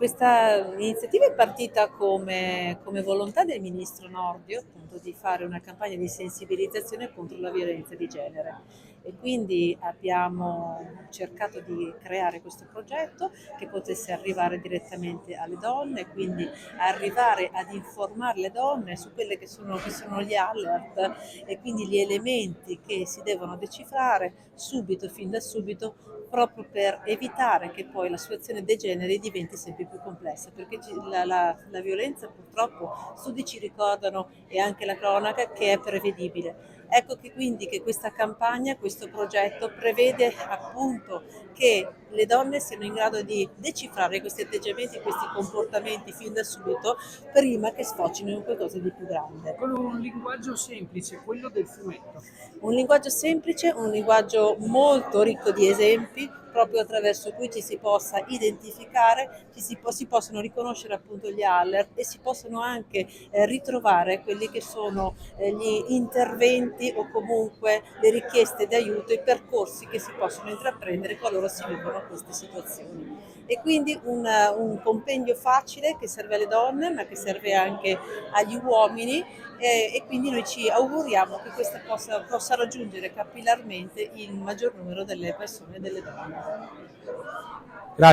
Questa iniziativa è partita come volontà del ministro Nordio, appunto, di fare una campagna di sensibilizzazione contro la violenza di genere e quindi abbiamo cercato di creare questo progetto che potesse arrivare direttamente alle donne, quindi arrivare ad informare le donne su quelle che sono gli alert e quindi gli elementi che si devono decifrare subito, fin da subito, proprio per evitare che poi la situazione degeneri e diventi sempre più complessa, perché la violenza purtroppo studi ci ricordano e anche la cronaca che è prevedibile. Ecco che quindi che questa campagna, questo progetto prevede appunto che le donne siano in grado di decifrare questi atteggiamenti, questi comportamenti fin da subito, prima che sfocino in qualcosa di più grande. Con un linguaggio semplice, quello del fumetto. Un linguaggio semplice, un linguaggio molto ricco di esempi, proprio attraverso cui ci si possa identificare, si possono riconoscere appunto gli alert e si possono anche ritrovare quelli che sono gli interventi o comunque le richieste di aiuto, i percorsi che si possono intraprendere qualora si vivono queste situazioni. E quindi un compendio facile che serve alle donne ma che serve anche agli uomini e quindi noi ci auguriamo che questa possa raggiungere capillarmente il maggior numero delle persone e delle donne. Grazie.